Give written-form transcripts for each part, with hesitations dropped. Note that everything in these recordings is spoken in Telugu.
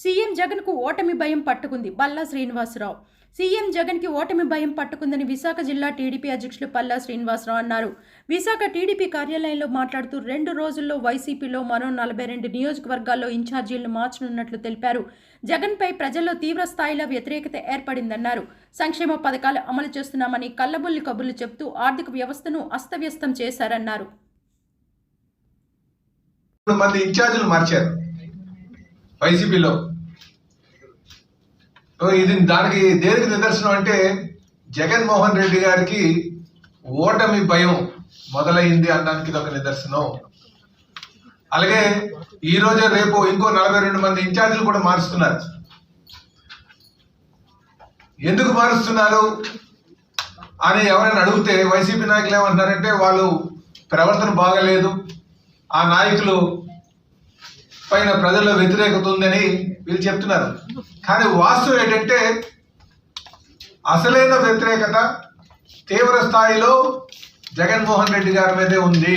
సీఎం జగన్కు ఓటమి భయం పట్టుకుంది. బల్లా శ్రీనివాసరావు. సీఎం జగన్కి ఓటమి భయం పట్టుకుందని విశాఖ జిల్లా టీడీపీ అధ్యక్షులు పల్లా శ్రీనివాసరావు అన్నారు. విశాఖ టీడీపీ కార్యాలయంలో మాట్లాడుతూ 2 రోజుల్లో వైసీపీలో మరో 42 నియోజకవర్గాల్లో ఇన్ఛార్జీలను మార్చనున్నట్లు తెలిపారు. జగన్పై ప్రజల్లో తీవ్ర స్థాయిలో వ్యతిరేకత ఏర్పడిందన్నారు. సంక్షేమ పథకాలు అమలు చేస్తున్నామని కల్లబుల్లి కబుర్లు చెబుతూ ఆర్థిక వ్యవస్థను అస్తవ్యస్తం చేశారన్నారు. వైసీపీలో ఇది దానికి దేనికి నిదర్శనం అంటే జగన్మోహన్ రెడ్డి గారికి ఓటమి భయం మొదలైంది అనడానికి ఇది ఒక నిదర్శనం. అలాగే ఈ రోజు రేపు ఇంకో 42 మంది ఇన్ఛార్జీలు కూడా మారుస్తున్నారు. ఎందుకు మారుస్తున్నారు అని ఎవరైనా అడిగితే వైసీపీ నాయకులు ఏమంటున్నారంటే వాళ్ళు ప్రవర్తన బాగలేదు, ఆ నాయకులు పైన ప్రజల్లో వ్యతిరేకత ఉందని వీళ్ళు చెప్తున్నారు. కానీ వాస్తవం ఏంటంటే అసలైన వ్యతిరేకత తీవ్ర స్థాయిలో జగన్మోహన్ రెడ్డి గారి మీదే ఉంది.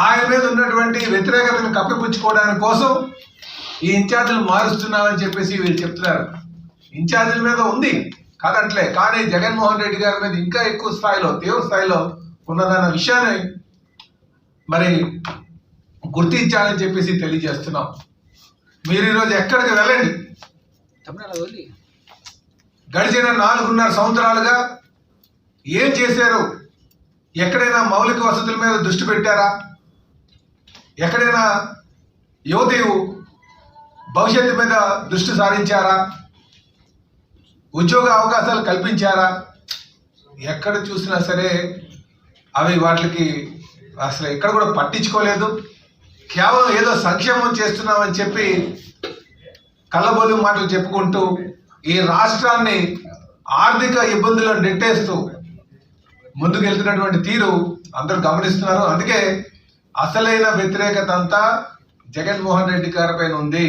ఆయన మీద ఉన్నటువంటి వ్యతిరేకతను కప్పిపుచ్చుకోవడానికి కోసం ఈ ఇన్ఛార్జీలు మారుస్తున్నామని చెప్పేసి వీళ్ళు చెప్తున్నారు. ఇన్ఛార్జీల మీద ఉంది కాదంటలే, కానీ జగన్మోహన్ రెడ్డి గారి మీద ఇంకా ఎక్కువ స్థాయిలో తీవ్ర స్థాయిలో ఉన్నదన్న విషయాన్ని మరి గుర్తించాలని చెప్పేసి తెలియజేస్తున్నాం. మీరు ఈరోజు ఎక్కడికి వెళ్ళండి, గడిచిన 4.5 సంవత్సరాలుగా ఏం చేశారు? ఎక్కడైనా మౌలిక వసతుల మీద దృష్టి పెట్టారా? ఎక్కడైనా యువతి భవిష్యత్తు మీద దృష్టి సారించారా? ఉద్యోగ అవకాశాలు కల్పించారా? ఎక్కడ చూసినా సరే అవి వాటికి అసలు ఎక్కడ కూడా పట్టించుకోలేదు. కేవలం ఏదో సంక్షేమం చేస్తున్నామని చెప్పి కళ్ళబొల్లి మాటలు చెప్పుకుంటూ ఈ రాష్ట్రాన్ని ఆర్థిక ఇబ్బందుల్లో నెట్టేస్తూ ముందుకెళ్తున్నటువంటి తీరు అందరూ గమనిస్తున్నారు. అందుకే అసలైన వ్యతిరేకత అంతా జగన్మోహన్ రెడ్డి గారి పైన ఉంది.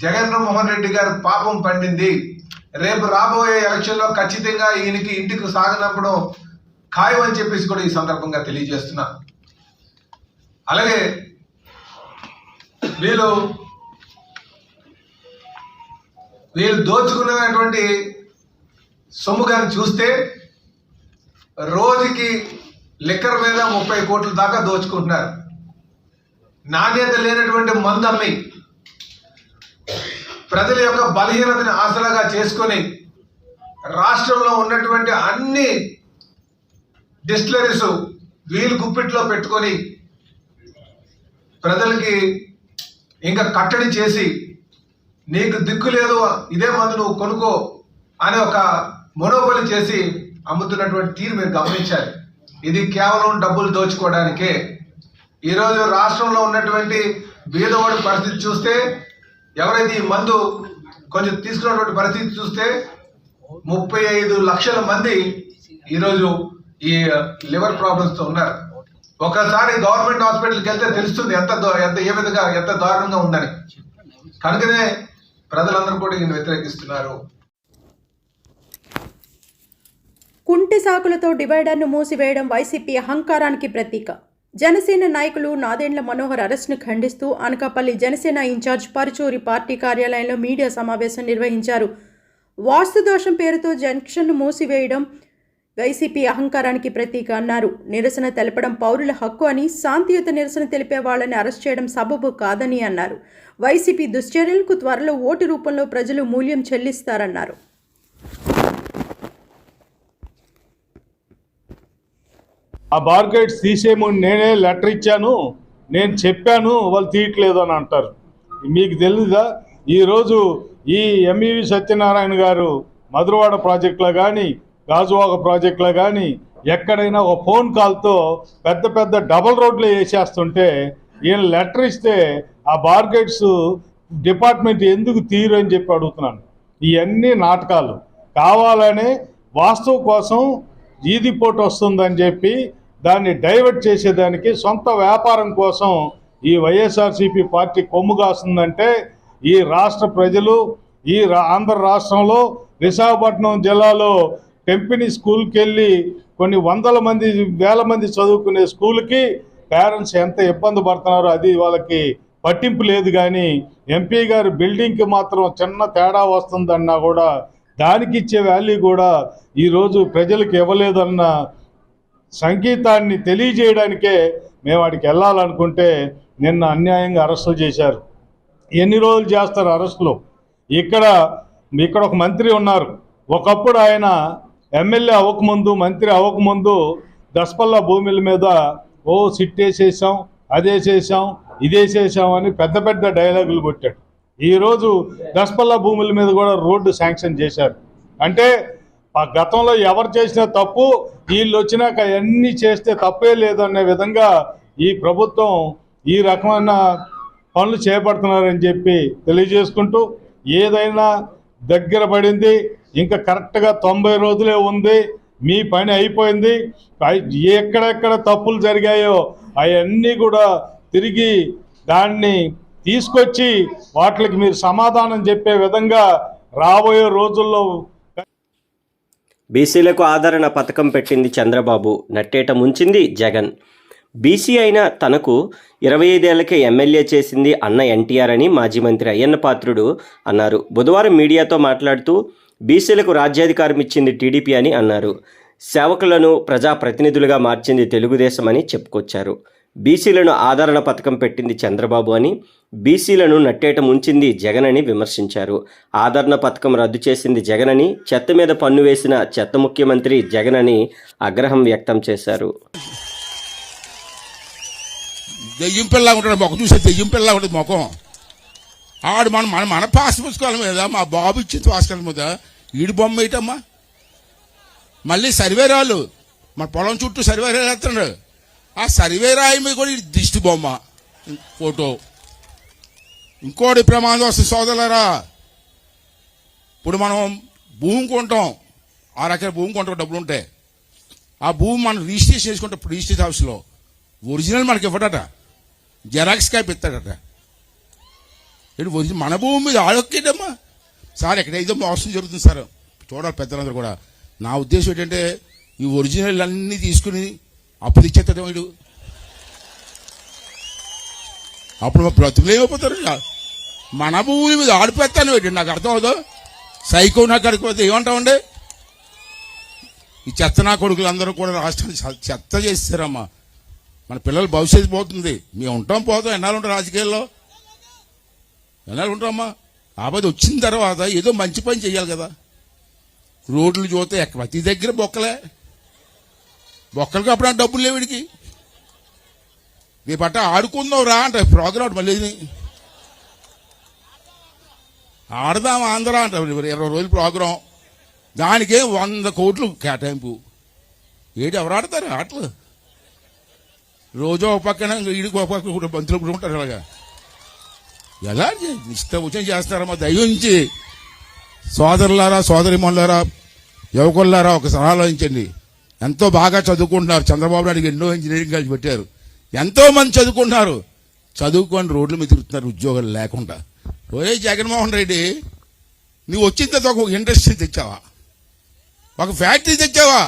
జగన్మోహన్ రెడ్డి గారు పాపం పండింది. రేపు రాబోయే ఎలక్షన్లో ఖచ్చితంగా ఈయనకి ఇంటికి సాగనంపడం ఖాయం అని చెప్పేసి కూడా ఈ సందర్భంగా తెలియజేస్తున్నా. అలాగే వీళ్ళు దోచుకున్నటువంటి సొమ్ము కానీ చూస్తే రోజుకి లిక్కర్ మీద 30 కోట్ల దాకా దోచుకుంటున్నారు. నాణ్యత లేనటువంటి మందు అమ్మి ప్రజల యొక్క బలహీనతని ఆసరాగా చేసుకొని రాష్ట్రంలో ఉన్నటువంటి అన్ని డిస్టిలరీస్ వీలు గుప్పిట్లో పెట్టుకొని ప్రజలకి ఇంకా కట్టడి చేసి నీకు దిక్కు లేదు, ఇదే మందు నువ్వు కొనుక్కో అని ఒక మొనోపలి చేసి అమ్ముతున్నటువంటి తీరు మీరు గమనించాలి. ఇది కేవలం డబ్బులు దోచుకోవడానికే. ఈరోజు రాష్ట్రంలో ఉన్నటువంటి బీదవాడి పరిస్థితి చూస్తే, ఎవరైతే ఈ మందు కొంచెం తీసుకున్నటువంటి పరిస్థితి చూస్తే 35 లక్షల మంది ఈరోజు ఈ లివర్ ప్రాబ్లమ్స్తో ఉన్నారు. ఒకసారి గవర్నమెంట్ హాస్పిటల్కి వెళ్తే తెలుస్తుంది ఏ విధంగా ఎంత దారుణంగా ఉందని. కనుకనే ప్రజలందరూ కూడా ఈయన వ్యతిరేకిస్తున్నారు. కుంటి సాకులతో డివైడర్ను మూసివేయడం వైసీపీ అహంకారానికి ప్రతీక. జనసేన నాయకులు నాదెండ్ల మనోహర్ అరెస్ట్ను ఖండిస్తూ అనకాపల్లి జనసేన ఇన్ఛార్జ్ పరుచూరి పార్టీ కార్యాలయంలో మీడియా సమావేశం నిర్వహించారు. వాస్తు దోషం పేరుతో జంక్షన్ను మూసివేయడం వైసీపీ అహంకారానికి ప్రతీక అన్నారు. నిరసన తెలపడం పౌరుల హక్కు అని, శాంతియుత నిరసన తెలిపే వాళ్ళని అరెస్ట్ చేయడం సబబు కాదని అన్నారు. వైసీపీ దుశ్చర్యలకు త్వరలో ఓటు రూపంలో ప్రజలు మూల్యం చెల్లిస్తారన్నారు. ఆ బార్గేట్స్ తీసేయమని నేనే లెటర్ ఇచ్చాను, నేను చెప్పాను, వాళ్ళు తీయట్లేదు అని అంటారు. మీకు తెలీదా? ఈరోజు ఈ ఎంఈవి సత్యనారాయణ గారు మధురవాడ ప్రాజెక్టులో కానీ గాజువాక ప్రాజెక్టులో కానీ ఎక్కడైనా ఒక ఫోన్ కాల్తో పెద్ద పెద్ద డబల్ రోడ్లు వేసేస్తుంటే ఈయన లెటర్ ఇస్తే ఆ బార్గేట్స్ డిపార్ట్మెంట్ ఎందుకు తీరు అని చెప్పి అడుగుతున్నాను. ఇవన్నీ నాటకాలు. కావాలనే వాస్తవం కోసం ఈదిపోటు వస్తుందని చెప్పి దాన్ని డైవర్ట్ చేసేదానికి సొంత వ్యాపారం కోసం ఈ వైఎస్ఆర్సీపీ పార్టీ కొమ్ము కాస్తుందంటే ఈ రాష్ట్ర ప్రజలు ఈ ఆంధ్ర రాష్ట్రంలో విశాఖపట్నం జిల్లాలో టెంపిని స్కూల్కి వెళ్ళి కొన్ని వందల మంది వేల మంది చదువుకునే స్కూల్కి పేరెంట్స్ ఎంత ఇబ్బంది పడుతున్నారో అది వాళ్ళకి పట్టింపు లేదు. కానీ ఎంపీ గారు బిల్డింగ్కి మాత్రం చిన్న తేడా వస్తుందన్నా కూడా దానికి ఇచ్చే వాల్యూ కూడా ఈరోజు ప్రజలకు ఇవ్వలేదన్న సంగీతాన్ని తెలియజేయడానికే మేము వాడికి వెళ్ళాలనుకుంటే నిన్న అన్యాయంగా అరెస్టులు చేశారు. ఎన్ని రోజులు చేస్తారు అరెస్టులు? ఇక్కడ ఒక మంత్రి ఉన్నారు. ఒకప్పుడు ఆయన ఎమ్మెల్యే అవ్వకముందు, మంత్రి అవ్వకముందు దసపల్లా భూముల మీద సిట్ వేసేసాం, అదేసేసాం, ఇదేసేసాం అని పెద్ద పెద్ద డైలాగులు కొట్టాడు. ఈరోజు దసపల్లా భూముల మీద కూడా రోడ్డు శాంక్షన్ చేశారు. అంటే ఆ గతంలో ఎవరు చేసిన తప్పు వీళ్ళు వచ్చినాక అన్నీ చేస్తే తప్పే లేదనే విధంగా ఈ ప్రభుత్వం ఈ రకమైన పనులు చేపడుతున్నారని చెప్పి తెలియజేసుకుంటూ, ఏదైనా దగ్గర పడింది, ఇంకా కరెక్ట్గా 90 రోజులే ఉంది, మీ పని అయిపోయింది. ఎక్కడెక్కడ తప్పులు జరిగాయో అవన్నీ కూడా తిరిగి దాన్ని తీసుకొచ్చి వాటికి మీరు సమాధానం చెప్పే విధంగా రాబోయే రోజుల్లో బీసీలకు ఆదరణ పథకం పెట్టింది చంద్రబాబు, నట్టేట ముంచింది జగన్. బీసీ అయిన తనకు 25 ఏళ్లకే ఎమ్మెల్యే చేసింది అన్న ఎన్టీఆర్ అని మాజీ మంత్రి అయ్యన్న పాత్రుడు అన్నారు. బుధవారం మీడియాతో మాట్లాడుతూ బీసీలకు రాజ్యాధికారం ఇచ్చింది టీడీపీ అని అన్నారు. సేవకులను ప్రజాప్రతినిధులుగా మార్చింది తెలుగుదేశం అని చెప్పుకొచ్చారు. బీసీలను ఆదరణ పథకం పెట్టింది చంద్రబాబు అని, బీసీలను నట్టేట ముంచింది జగన్ అని విమర్శించారు. ఆదరణ పథకం రద్దు చేసింది జగన్ అని, చెత్త మీద పన్ను వేసిన చెత్త ముఖ్యమంత్రి జగన్ అని ఆగ్రహం వ్యక్తం చేశారు. దెయ్యం పిల్లగా ఉంటాడు మొక్క, చూసే దెయ్యం పిల్లగా ఉంటుంది ముఖం. ఆడు మన పాస్ పుస్తకాల మీద, మా బాబు ఇచ్చిన పాస్కాల మీద ఈడు బొమ్మ వేయటమ్మా. మళ్ళీ సర్వేరాళ్ళు మన పొలం చుట్టూ సర్వేరాలు వేస్తున్నాడు. ఆ సర్వేరాయి మీద కూడా ఈ దిష్టి బొమ్మ ఫోటో. ఇంకోటి ప్రమాదం వస్తుంది సోదరులారా. ఇప్పుడు మనం భూమి కొంటాం, 6 ఎకరాల భూమి కొంటాం, డబ్బులు ఉంటాయి. ఆ భూమి మనం రిజిస్ట్రేషన్ చేసుకుంటాం రిజిస్ట్రేషన్ ఆఫీస్లో. ఒరిజినల్ మనకి ఇవ్వడట, జెరాక్స్ కాపీ ఇస్తాడట. ఇటు ఒరిజినల్ మన భూమి మీద ఆడొక్కేటమ్మా. సార్ ఎక్కడైతే మోసం జరుగుతుంది సార్, చూడాలి పెద్దలందరూ కూడా. నా ఉద్దేశం ఏంటంటే ఈ ఒరిజినల్ అన్నీ తీసుకుని అప్పుడు ఇచ్చేస్తాడు వీడు. అప్పుడు మా బ్రతుకులు ఏమైపోతారు. మన భూమి మీద ఆడిపెత్తాను ఏంటి, నాకు అర్థం అవుతుంది. సైకో నాకు అడిగిపోతే ఏమంటామండి. ఈ చెత్త నా కొడుకులందరూ కూడా రాష్ట్రాన్ని చెత్త చేస్తారమ్మా. మన పిల్లల భవిష్యత్తు పోతుంది. మేము ఉంటాం పోతాం, ఎన్నాళ్ళు ఉంటాం రాజకీయాల్లో, ఎన్నాళ్ళు ఉంటామమ్మా. ఆపద వచ్చిన తర్వాత ఏదో మంచి పని చేయాలి కదా. రోడ్లు చూస్తే ప్రతి దగ్గర బొక్కలకి అప్పుడు డబ్బులు లేవు వీడికి. నీ పట్ట ఆడుకుందాం రా అంట ప్రోగ్రాం, మళ్ళీ ఆడదాం ఆంధ్ర అంట 20 రోజుల ప్రోగ్రాం. దానికే 100 కోట్లు కేటాయింపు. ఏంటి ఎవరు ఆడతారు ఆటలు? రోజు ఒక పక్కన ఈడికి ఒక పక్కన బంతులు కూడా ఉంటారు. అలాగా ఎలా ఇష్టం వచ్చిన చేస్తారమ్మా. దయించి సోదరులారా, సోదరిమణులారా, యువకులారా ఒకసారి ఆలోచించండి. ఎంతో బాగా చదువుకుంటున్నారు. చంద్రబాబు నాయుడుకి ఎన్నో ఇంజనీరింగ్ కాలేజ్ పెట్టారు. ఎంతో మంది చదువుకుంటున్నారు. చదువుకొని రోడ్ల మీద తిరుగుతున్నారు ఉద్యోగాలు లేకుండా. ఓయే జగన్మోహన్ రెడ్డి, నువ్వు వచ్చిన తర్వాత ఒక ఇండస్ట్రీ తెచ్చావా, ఒక ఫ్యాక్టరీ తెచ్చావా?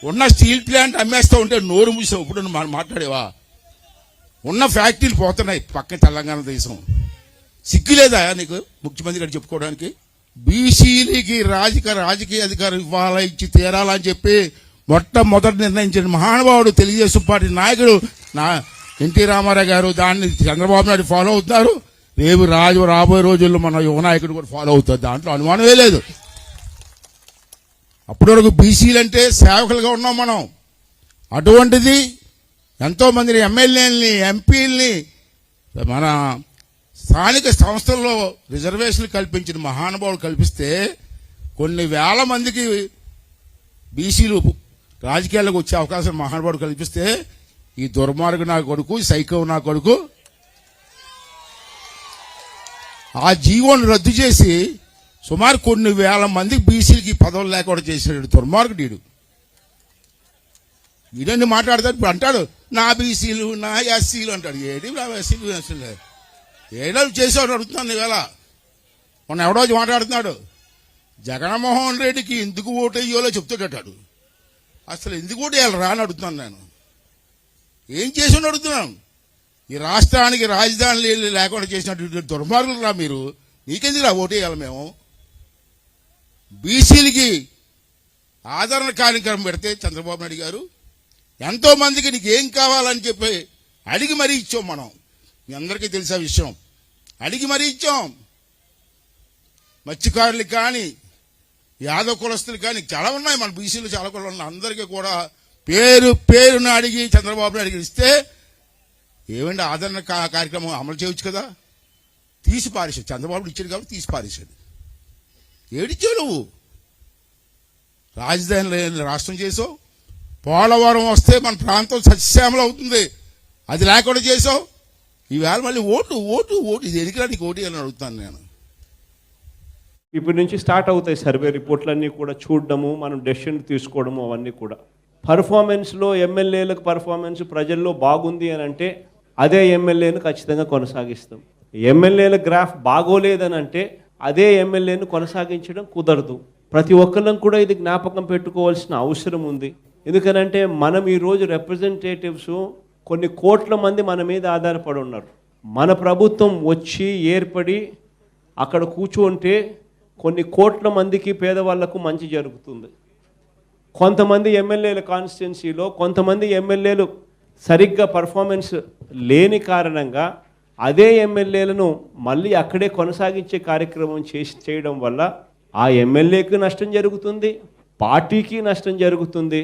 ఉన్న స్టీల్ ప్లాంట్ అమ్మేస్తూ ఉంటే నోరు మూసావు. ఇప్పుడు నువ్వు మాట్లాడేవా? ఉన్న ఫ్యాక్టరీలు పోతున్నాయి పక్క తెలంగాణ దేశం. సిగ్గులేదా నీకు ముఖ్యమంత్రి గారు చెప్పుకోవడానికి? బీసీలకి రాజకీయ అధికారం ఇవ్వాలా, ఇచ్చి తీరాలని చెప్పి మొట్టమొదటి నిర్ణయించిన మహానుభావుడు తెలుగుదేశం పార్టీ నాయకుడు ఎన్టీ రామారావు గారు. దాన్ని చంద్రబాబు నాయుడు ఫాలో అవుతున్నారు. రేపు రాబోయే రోజుల్లో మన యువ నాయకుడు కూడా ఫాలో అవుతారు. దాంట్లో అనుమానమే లేదు. అప్పటి వరకు బీసీలంటే సేవకులుగా ఉన్నాం మనం. అటువంటిది ఎంతో మందిని ఎమ్మెల్యేలని, ఎంపీలని, మన స్థానిక సంస్థల్లో రిజర్వేషన్లు కల్పించిన మహానుభావులు కల్పిస్తే కొన్ని వేల మందికి బీసీలు రాజకీయాల్లోకి వచ్చే అవకాశం మహానుభావుడు కల్పిస్తే ఈ దుర్మార్గు నా కొడుకు, సైకో నా కొడుకు ఆ జీవోను రద్దు చేసి సుమారు కొన్ని వేల మందికి బీసీలకి పదవులు లేకుండా చేసాడు దుర్మార్గుడు వీడు. వీడని మాట్లాడతాడు. ఇప్పుడు అంటాడు నా బీసీలు, నా ఎస్సీలు అంటాడు. ఏది నా ఎస్సీలు ఎస్సీలు ఏదో చేసేవాడు అడుగుతున్నాను ఈవేళ. మొన్న ఎవడో మాట్లాడుతున్నాడు, జగన్మోహన్ రెడ్డికి ఎందుకు ఓటు వేయాలో చెప్తాడటాడు. అసలు ఎందుకు ఓటు వేయాలి రా అని అడుగుతున్నాను నేను. ఏం చేసి అడుగుతున్నాను. ఈ రాష్ట్రానికి రాజధాని లేకుండా చేసినటువంటి దుర్మార్గులు రా మీరు. నీకెందుకురా ఓటేయాలి మేము? బీసీలకి ఆదరణ కార్యక్రమం పెడితే చంద్రబాబు నాయుడు గారు ఎంతో మందికి నీకు ఏం కావాలని చెప్పి అడిగి మరీ ఇచ్చాం. మనం మీ అందరికీ తెలిసే విషయం, అడిగి మరీ ఇచ్చాం. మత్స్యకారులకు కానీ యాదవ్ కులస్తులు కానీ చాలా ఉన్నాయి, మన బీసీలు చాలా కులాలు ఉన్నాయి. అందరికీ కూడా పేరును అడిగి చంద్రబాబు నాయుడు ఇస్తే ఏమంటే ఆదరణ కార్యక్రమం అమలు చేయవచ్చు కదా. తీసి పారేశాడు. చంద్రబాబు ఇచ్చాడు కాబట్టి తీసి పారేశాడు. ఏడిచ్చావు నువ్వు? రాజధాని లేని రాష్ట్రం చేసావు. పోలవరం వస్తే మన ప్రాంతం సస్యశ్యామలం అవుతుంది, అది లేకుండా చేసావు. ఈవేళ మళ్ళీ ఓటు ఇది ఎన్నికలా నీకు ఓటు అని అడుగుతాను నేను. ఇప్పటి నుంచి స్టార్ట్ అవుతాయి సర్వే రిపోర్ట్లన్నీ కూడా చూడడము, మనం డెసిషన్ తీసుకోవడము, అవన్నీ కూడా. పర్ఫార్మెన్స్లో ఎమ్మెల్యేలకు పర్ఫార్మెన్స్ ప్రజల్లో బాగుంది అని అంటే అదే ఎమ్మెల్యేను ఖచ్చితంగా కొనసాగిస్తాం. ఎమ్మెల్యేల గ్రాఫ్ బాగోలేదని అంటే అదే ఎమ్మెల్యేను కొనసాగించడం కుదరదు. ప్రతి ఒక్కళ్ళం కూడా ఇది జ్ఞాపకం పెట్టుకోవాల్సిన అవసరం ఉంది. ఎందుకనంటే మనం ఈరోజు రిప్రజెంటేటివ్స్ కొన్ని కోట్ల మంది మన మీద ఆధారపడి ఉన్నారు. మన ప్రభుత్వం వచ్చి ఏర్పడి అక్కడ కూర్చుంటే కొన్ని కోట్ల మందికి పేదవాళ్లకు మంచి జరుగుతుంది. కొంతమంది ఎమ్మెల్యేల కాన్స్టిట్యున్సీలో కొంతమంది ఎమ్మెల్యేలు సరిగ్గా పర్ఫార్మెన్స్ లేని కారణంగా అదే ఎమ్మెల్యేలను మళ్ళీ అక్కడే కొనసాగించే కార్యక్రమం చేయడం వల్ల ఆ ఎమ్మెల్యేకి నష్టం జరుగుతుంది, పార్టీకి నష్టం జరుగుతుంది,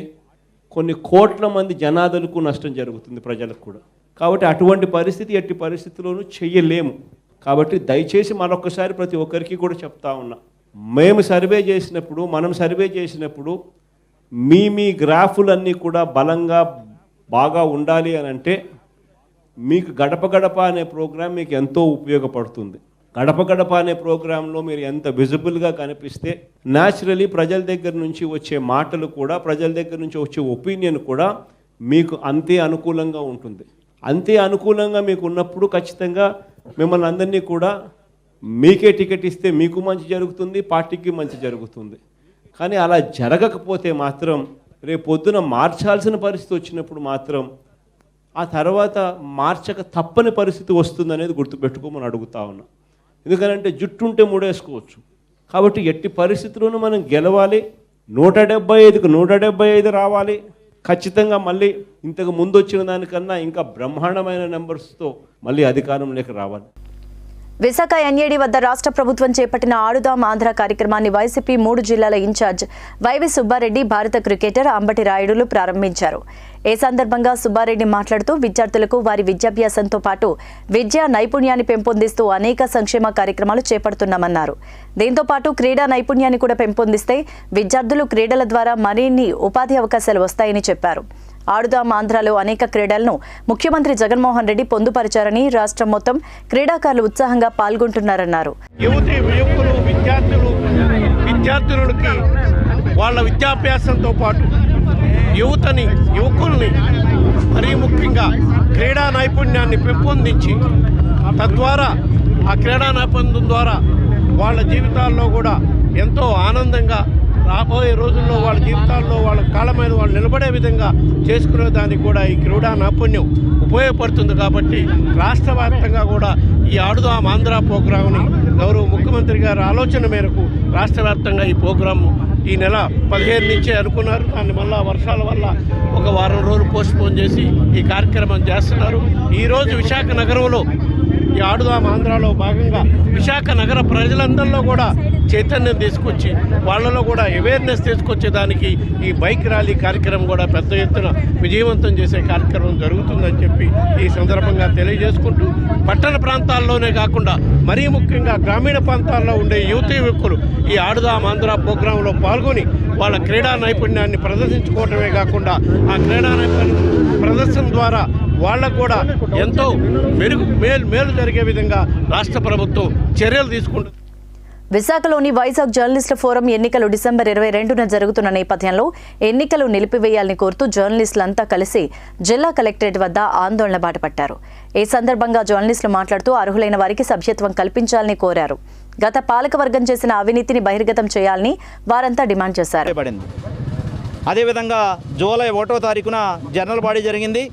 కొన్ని కోట్ల మంది జనాదులకు నష్టం జరుగుతుంది, ప్రజలకు కూడా. కాబట్టి అటువంటి పరిస్థితి ఎట్టి పరిస్థితుల్లోనూ చెయ్యలేము. కాబట్టి దయచేసి మరొకసారి ప్రతి ఒక్కరికి కూడా చెప్తా ఉన్నా, మనం సర్వే చేసినప్పుడు మీ గ్రాఫులన్నీ కూడా బలంగా బాగా ఉండాలి అని అంటే మీకు గడప గడప అనే ప్రోగ్రాం మీకు ఎంతో ఉపయోగపడుతుంది. గడప గడప అనే ప్రోగ్రాంలో మీరు ఎంత విజిబుల్గా కనిపిస్తే న్యాచురలీ ప్రజల దగ్గర నుంచి వచ్చే మాటలు కూడా, ప్రజల దగ్గర నుంచి వచ్చే ఒపీనియన్ కూడా మీకు అంతే అనుకూలంగా ఉంటుంది. అంతే అనుకూలంగా మీకు ఉన్నప్పుడు ఖచ్చితంగా మిమ్మల్ని అందరినీ కూడా మీకే టికెట్ ఇస్తే మీకు మంచి జరుగుతుంది, పార్టీకి మంచి జరుగుతుంది. కానీ అలా జరగకపోతే మాత్రం రేపు పొద్దున మార్చాల్సిన పరిస్థితి వచ్చినప్పుడు మాత్రం ఆ తర్వాత మార్చక తప్పని పరిస్థితి వస్తుందనేది గుర్తుపెట్టుకోమని అడుగుతా ఉన్నా. ఎందుకంటే జుట్టు ఉంటే ముడేసుకోవచ్చు. కాబట్టి ఎట్టి పరిస్థితుల్లోనూ మనం గెలవాలి. 175కు 175 రావాలి. ఖచ్చితంగా మళ్ళీ ఇంతకు ముందు వచ్చిన దానికన్నా ఇంకా బ్రహ్మాండమైన నెంబర్స్తో మళ్ళీ అధికారంలోకి రావాలి. విశాఖ ఎన్ఏడి వద్ద రాష్ట్ర ప్రభుత్వం చేపట్టిన ఆడుదాం ఆంధ్ర కార్యక్రమాన్ని వైసీపీ 3 జిల్లాల ఇన్ఛార్జ్ వైవి సుబ్బారెడ్డి, భారత క్రికెటర్ అంబటి రాయుడులు ప్రారంభించారు. ఈ సందర్భంగా సుబ్బారెడ్డి మాట్లాడుతూ విద్యార్థులకు వారి విద్యాభ్యాసంతో పాటు విద్యా నైపుణ్యాన్ని పెంపొందిస్తూ అనేక సంక్షేమ కార్యక్రమాలు చేపడుతున్నామన్నారు. దీంతో పాటు క్రీడా నైపుణ్యాన్ని కూడా పెంపొందిస్తే విద్యార్థులు క్రీడల ద్వారా మరిన్ని ఉపాధి అవకాశాలు వస్తాయని చెప్పారు. ఆడుదాం ఆంధ్రాలో అనేక క్రీడలను ముఖ్యమంత్రి జగన్మోహన్ రెడ్డి పొందుపరిచారని, రాష్ట్రం మొత్తం క్రీడాకారులు ఉత్సాహంగా పాల్గొంటున్నారన్నారు. విద్యార్థులకి వాళ్ళ విద్యాభ్యాసంతో పాటు యువకుల్ని మరీ ముఖ్యంగా క్రీడా నైపుణ్యాన్ని పెంపొందించి తద్వారా ఆ క్రీడా నైపుణ్యం ద్వారా వాళ్ళ జీవితాల్లో కూడా ఎంతో ఆనందంగా రాబోయే రోజుల్లో వాళ్ళ జీవితాల్లో వాళ్ళ కాలమైన వాళ్ళు నిలబడే విధంగా చేసుకునే దానికి కూడా ఈ క్రీడా నైపుణ్యం ఉపయోగపడుతుంది. కాబట్టి రాష్ట్ర వ్యాప్తంగా కూడా ఈ ఆడుదాం ఆంధ్ర ప్రోగ్రాంని గౌరవ ముఖ్యమంత్రి గారి ఆలోచన మేరకు రాష్ట్ర వ్యాప్తంగా ఈ ప్రోగ్రాము ఈ నెల 15 నుంచే అనుకున్నారు. దాన్ని మళ్ళా వర్షాల వల్ల ఒక వారం రోజులు పోస్ట్పోన్ చేసి ఈ కార్యక్రమం చేస్తున్నారు. ఈరోజు విశాఖ నగరంలో ఈ ఆడుదాం ఆంధ్రాలో భాగంగా విశాఖ నగర ప్రజలందరిలో కూడా చైతన్యం తీసుకొచ్చి వాళ్ళలో కూడా అవేర్నెస్ తీసుకొచ్చేదానికి ఈ బైక్ ర్యాలీ కార్యక్రమం కూడా పెద్ద ఎత్తున విజయవంతం చేసే కార్యక్రమం జరుగుతుందని చెప్పి ఈ సందర్భంగా తెలియజేసుకుంటూ పట్టణ ప్రాంతాల్లోనే కాకుండా మరీ ముఖ్యంగా గ్రామీణ ప్రాంతాల్లో ఉండే యువకులు ఈ ఆడుదాం ఆంధ్ర ప్రోగ్రాంలో పాల్గొని వాళ్ళ క్రీడా నైపుణ్యాన్ని ప్రదర్శించుకోవటమే కాకుండా ఆ క్రీడా నైపుణ్యం ప్రదర్శన ద్వారా వాళ్ళకు కూడా ఎంతో మేలు జరిగే విధంగా రాష్ట్ర ప్రభుత్వం చర్యలు తీసుకుంటుంది. విశాఖలోని వైజాగ్ జర్నలిస్టుల ఫోరం ఎన్నికలు డిసెంబర్ 22న జరుగుతున్న నేపథ్యంలో ఎన్నికలు నిలిపివేయాలని కోరుతూ జర్నలిస్టులంతా కలిసి జిల్లా కలెక్టరేట్ వద్ద ఆందోళన బాటపట్టారు. ఈ సందర్భంగా జర్నలిస్టులు మాట్లాడుతూ అర్హులైన వారికి సభ్యత్వం కల్పించాలని కోరారు. గత పాలకవర్గం చేసిన అవినీతిని బహిర్గతం చేయాలని వారంతా డిమాండ్ చేశారు. అదేవిధంగా జూలై 1వ తారీఖున జనరల్ బాడీ జరిగింది.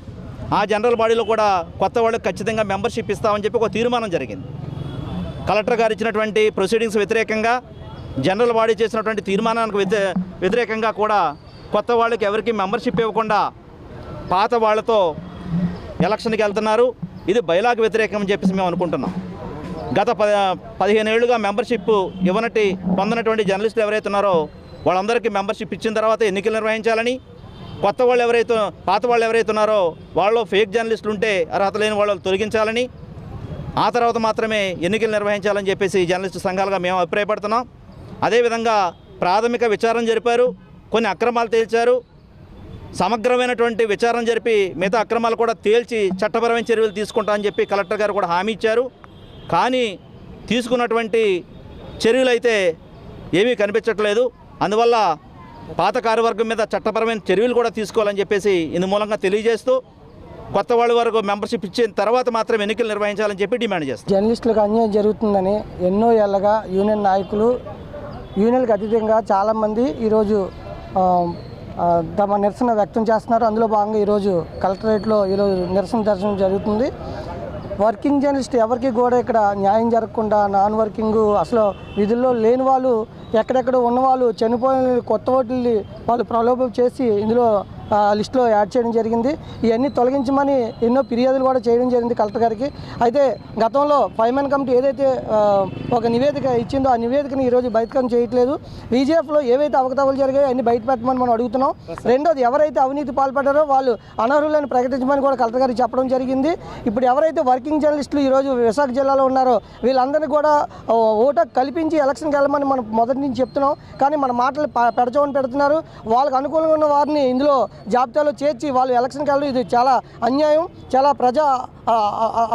ఆ జనరల్ బాడీలో కూడా కొత్త వాళ్ళకి ఖచ్చితంగా మెంబర్షిప్ ఇస్తామని చెప్పి ఒక తీర్మానం జరిగింది. కలెక్టర్ గారు ఇచ్చినటువంటి ప్రొసీడింగ్స్ వ్యతిరేకంగా జనరల్ బాడీ చేసినటువంటి తీర్మానానికి వ్యతిరేకంగా కూడా కొత్త వాళ్ళకి ఎవరికి మెంబర్షిప్ ఇవ్వకుండా పాత వాళ్ళతో ఎలక్షన్కి వెళ్తున్నారు. ఇది బైలాకు వ్యతిరేకం అని చెప్పేసి మేము అనుకుంటున్నాం. గత 15 ఏళ్లుగా మెంబర్షిప్ పొందనటువంటి జర్నలిస్టులు ఎవరైతే ఉన్నారో వాళ్ళందరికీ మెంబర్షిప్ ఇచ్చిన తర్వాత ఎన్నికలు నిర్వహించాలని, కొత్త వాళ్ళు పాత వాళ్ళు ఎవరైతే ఉన్నారో వాళ్ళు ఫేక్ జర్నలిస్టులు ఉంటే అర్హత లేని వాళ్ళు తొలగించాలని, ఆ తర్వాత మాత్రమే ఎన్నికలు నిర్వహించాలని చెప్పేసి జర్నలిస్టు సంఘాలుగా మేము అభిప్రాయపడుతున్నాం. అదేవిధంగా ప్రాథమిక విచారణ జరిపారు, కొన్ని అక్రమాలు తేల్చారు. సమగ్రమైనటువంటి విచారణ జరిపి మిగతా అక్రమాలు కూడా తేల్చి చట్టపరమైన చర్యలు తీసుకుంటామని చెప్పి కలెక్టర్ గారు కూడా హామీ ఇచ్చారు. కానీ తీసుకున్నటువంటి చర్యలు అయితే ఏమీ కనిపించట్లేదు. అందువల్ల పాత కార్యవర్గం మీద చట్టపరమైన చర్యలు కూడా తీసుకోవాలని చెప్పేసి ఇందు మూలంగా తెలియజేస్తూ కొత్త వాళ్ళ వరకు మెంబర్షిప్ ఇచ్చిన తర్వాత మాత్రం ఎన్నికలు నిర్వహించాలని చెప్పి డిమాండ్ చేస్తాం. జర్నలిస్టులకు అన్యాయం జరుగుతుందని ఎన్నో ఏళ్ళగా యూనియన్ నాయకులు, యూనియన్కి అతీతంగా చాలామంది ఈరోజు తమ నిరసన వ్యక్తం చేస్తున్నారు. అందులో భాగంగా ఈరోజు కలెక్టరేట్లో ఈరోజు నిరసన దర్శనం జరుగుతుంది. వర్కింగ్ జర్నలిస్ట్ ఎవరికి కూడా ఇక్కడ న్యాయం జరగకుండా, నాన్ వర్కింగ్ అసలు విధుల్లో లేని వాళ్ళు, ఎక్కడెక్కడ ఉన్నవాళ్ళు, చనిపోయిన కొత్త ఓట్లని వాళ్ళు ప్రలోభం చేసి ఇందులో లిస్టులో యాడ్ చేయడం జరిగింది. ఇవన్నీ తొలగించమని ఎన్నో ఫిర్యాదులు కూడా చేయడం జరిగింది కలెక్టర్ గారికి. అయితే గతంలో 5 మెన్ కమిటీ ఏదైతే ఒక నివేదిక ఇచ్చిందో ఆ నివేదికని ఈరోజు బహిష్కరణ చేయట్లేదు. విజేఎఫ్లో ఏవైతే అవకతవకలు జరిగాయో అన్ని బయట పెట్టమని మనం అడుగుతున్నాం. రెండోది, ఎవరైతే అవినీతి పాల్పడ్డారో వాళ్ళు అనర్హులను ప్రకటించమని కూడా కలెక్టర్ గారికి చెప్పడం జరిగింది. ఇప్పుడు ఎవరైతే వర్కింగ్ జర్నలిస్టులు ఈరోజు విశాఖ జిల్లాలో ఉన్నారో వీళ్ళందరినీ కూడా ఓటు కల్పించి ఎలక్షన్కి వెళ్ళమని మనం మొదటి నుంచి చెప్తున్నాం. కానీ మన మాటలు పెడచమని పెడుతున్నారు. వాళ్ళకు అనుకూలంగా ఉన్న వారిని ఇందులో జాబితాలో చేర్చి వాళ్ళు ఎలక్షన్కి వెళ్ళడం ఇది చాలా అన్యాయం. చాలా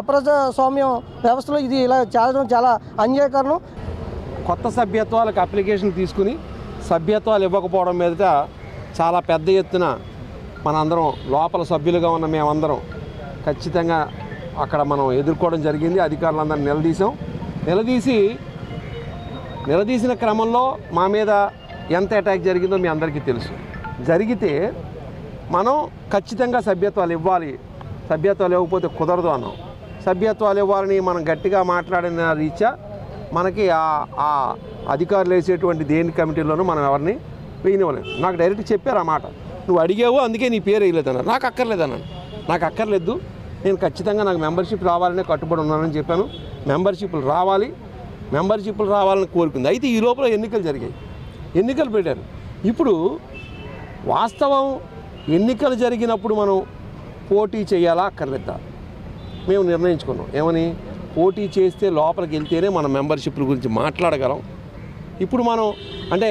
అప్రజాస్వామ్యం వ్యవస్థలో ఇది ఇలా చేయడం చాలా అన్యాయకరం. కొత్త సభ్యత్వాలకు అప్లికేషన్ తీసుకుని సభ్యత్వాలు ఇవ్వకపోవడం మీద చాలా పెద్ద ఎత్తున మనందరం లోపల సభ్యులుగా ఉన్న మేమందరం ఖచ్చితంగా అక్కడ మనం ఎదుర్కోవడం జరిగింది. అధికారులందరినీ నిలదీసిన క్రమంలో మా మీద ఎంత అటాక్ జరిగిందో మీ అందరికీ తెలుసు. జరిగితే మనం ఖచ్చితంగా సభ్యత్వాలు ఇవ్వాలి, సభ్యత్వాలు ఇవ్వకపోతే కుదరదు అన్నాం. సభ్యత్వాలు ఇవ్వాలని మనం గట్టిగా మాట్లాడిన రీత్యా మనకి ఆ అధికారులు వేసేటువంటి దేని కమిటీలోనూ మనం ఎవరిని వేయనివ్వలేదు. నాకు డైరెక్ట్ చెప్పారు ఆ మాట, నువ్వు అడిగావు అందుకే నీ పేరు వేయలేదన్నారు. నాకు అక్కర్లేదన్నాను. నాకు అక్కర్లేదు, నేను ఖచ్చితంగా నాకు మెంబర్షిప్ రావాలనే కట్టుబడి ఉన్నానని చెప్పాను. మెంబర్షిప్లు రావాలని కోరుకుంది. అయితే ఈ లోపల ఎన్నికలు జరిగాయి, ఎన్నికలు పెట్టారు. ఇప్పుడు వాస్తవం ఎన్నికలు జరిగినప్పుడు మనం పోటీ చేయాలా అక్కర్లేదా మేము నిర్ణయించుకున్నాం. ఏమని, పోటీ చేస్తే లోపలికి వెళ్తేనే మన మెంబర్షిప్ల గురించి మాట్లాడగలం. ఇప్పుడు మనం అంటే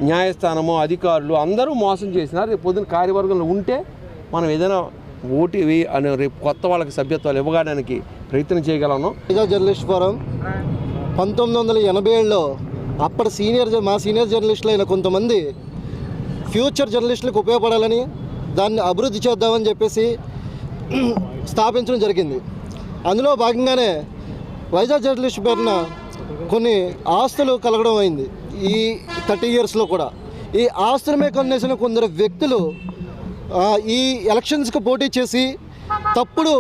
న్యాయస్థానము, అధికారులు అందరూ మోసం చేసినారు. రేపు పొద్దున కార్యవర్గంలో ఉంటే మనం ఏదైనా ఓటు అని రేపు కొత్త వాళ్ళకి సభ్యత్వాలు ఇవ్వడానికి ప్రయత్నం చేయగలను. జర్నలిస్ట్ ఫోరం 1987లో అప్పటి మా సీనియర్ జర్నలిస్టులు అయిన కొంతమంది ఫ్యూచర్ జర్నలిస్టులకు ఉపయోగపడాలని, దాన్ని అభివృద్ధి చేద్దామని చెప్పేసి స్థాపించడం జరిగింది. అందులో భాగంగానే వైజాగ్ జర్నలిస్ట్ పేరున కొన్ని ఆస్తులు కలగడం అయింది. ఈ 30 ఇయర్స్లో కూడా ఈ ఆస్తుల మీద కొనేసిన కొందరు వ్యక్తులు ఈ ఎలక్షన్స్కి పోటీ చేసి తప్పుడు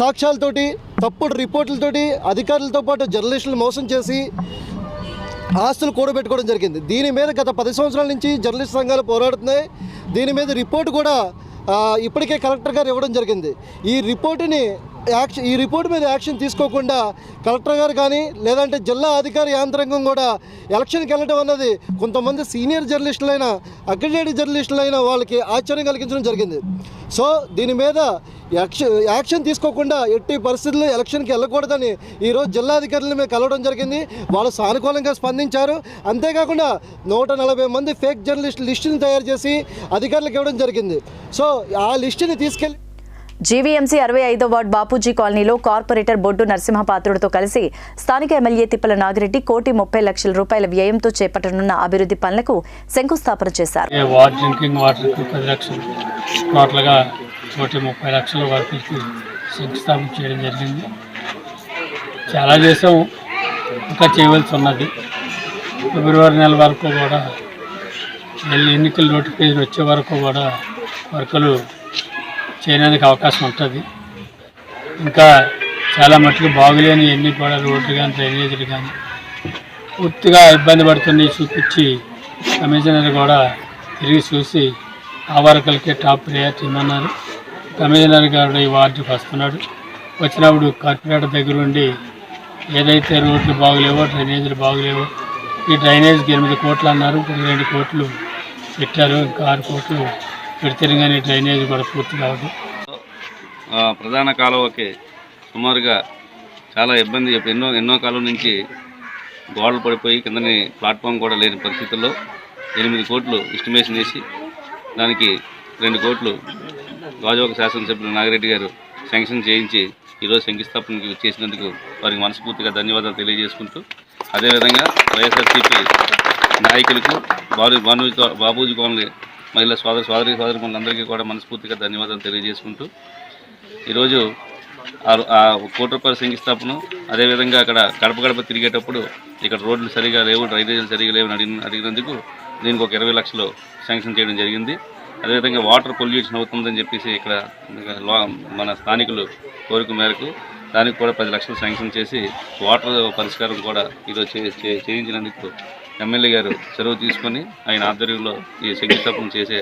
సాక్ష్యాలతోటి, తప్పుడు రిపోర్టులతోటి అధికారులతో పాటు జర్నలిస్టులు మోసం చేసి ఆస్తులు కూడబెట్టుకోవడం జరిగింది. దీని మీద గత 10 సంవత్సరాల నుంచి జర్నలిస్ట్ సంఘాలు పోరాడుతున్నాయి. దీని మీద రిపోర్టు కూడా ఇప్పటికే కలెక్టర్ గారు ఇవ్వడం జరిగింది. ఈ రిపోర్ట్ మీద యాక్షన్ తీసుకోకుండా కలెక్టర్ గారు కానీ లేదంటే జిల్లా అధికార యాంత్రాంగం కూడా ఎలక్షన్కి వెళ్ళడం అన్నది కొంతమంది సీనియర్ జర్నలిస్టులైన, అక్రిడేటెడ్ జర్నలిస్టులైన వాళ్ళకి ఆశ్చర్యం కలిగించడం జరిగింది. సో దీని మీద యాక్షన్ తీసుకోకుండా ఎట్టి పరిస్థితుల్లో ఎలక్షన్కి వెళ్ళకూడదని ఈరోజు జిల్లా అధికారుల మీద కలవడం జరిగింది. వాళ్ళు సానుకూలంగా స్పందించారు. అంతేకాకుండా 140 మంది ఫేక్ జర్నలిస్ట్ లిస్టుని తయారు చేసి అధికారులకు ఇవ్వడం జరిగింది. సో ఆ లిస్టుని తీసుకెళ్ళి జీవీఎంసీ 65వ వార్డు బాపూజీ కాలనీలో కార్పొరేటర్ బొడ్డు నరసింహపాత్రుడితో కలిసి స్థానిక ఎమ్మెల్యే తిప్పల నాగిరెడ్డి 1,30,00,000 రూపాయల వ్యయంతో చేపట్టనున్న అభివృద్ధి పనులకు శంకుస్థాపన చేశారు. డ్రింకింగ్ వాటర్కి 10 లక్షలు, టోటల్గా 1,30,00,000 వరకు శంకుస్థాపన చేయడం జరిగింది. చాలా చేసాం, ఇంకా చేయవలసి ఉన్నది. ఫిబ్రవరి నెల వరకు కూడా ఎన్నికల నోటిఫికేషన్ వచ్చే వరకు కూడా వర్కులు చేయడానికి అవకాశం ఉంటుంది. ఇంకా చాలా మట్టుకు బాగులేని ఎన్ని కూడా రోడ్లు కానీ డ్రైనేజీలు కానీ పూర్తిగా ఇబ్బంది పడుతున్నాయి చూపించి కమిషనర్ కూడా తిరిగి చూసి ఆ వర్కర్లకే టాప్ ప్రయారిటీ ఇమ్మన్నారు. కమిషనర్ గారు ఈ వార్డుకి వస్తున్నాడు. వచ్చినప్పుడు కార్పొరేటర్ దగ్గర ఉండి ఏదైతే రోడ్లు బాగులేవో డ్రైనేజీలు బాగులేవో ఈ డ్రైనేజ్కి 8 కోట్లు అన్నారు, ఇప్పుడు 2 కోట్లు పెట్టారు, ఇంకా 6 కోట్లు పెడితే కానీ డ్రైనేజ్ కూడా పూర్తి కావదు. ప్రధాన కాలువకి సుమారుగా చాలా ఇబ్బంది, ఎన్నో కాలం నుంచి గోడలు పడిపోయి కిందని ప్లాట్ఫామ్ కూడా లేని పరిస్థితుల్లో 8 కోట్లు ఎస్టిమేషన్ చేసి దానికి 2 కోట్లు గాజువాక శాసనసభ్యులు నాగిరెడ్డి గారు శాంక్షన్ చేయించి ఈరోజు శంకుస్థాపనకి చేసినందుకు వారికి మనస్ఫూర్తిగా ధన్యవాదాలు తెలియజేసుకుంటూ, అదేవిధంగా వైఎస్ఆర్సీపీ నాయకులకు బాబూజీ కాలనీ మహిళా సోదరులందరికీ కూడా మనస్ఫూర్తిగా ధన్యవాదాలు తెలియజేసుకుంటూ, ఈరోజు 1 కోటి రూపాయల శంకుస్థాపన, అదేవిధంగా అక్కడ గడప తిరిగేటప్పుడు ఇక్కడ రోడ్లు సరిగా లేవు, డ్రైనేజీలు సరిగా లేవు అడిగినందుకు దీనికి ఒక 20 లక్షలు శాంక్షన్ చేయడం జరిగింది. అదేవిధంగా వాటర్ పొల్యూషన్ అవుతుందని చెప్పేసి ఇక్కడ మన స్థానికులు కోరిక మేరకు దానికి కూడా 10 లక్షలు శాంక్షన్ చేసి వాటర్ పరిష్కారం కూడా ఈరోజు చేయించినందుకు ఎమ్మెల్యే గారు చొరవ తీసుకొని ఆయన ఆధ్వర్యంలో ఈ శంకుస్థాపన చేసే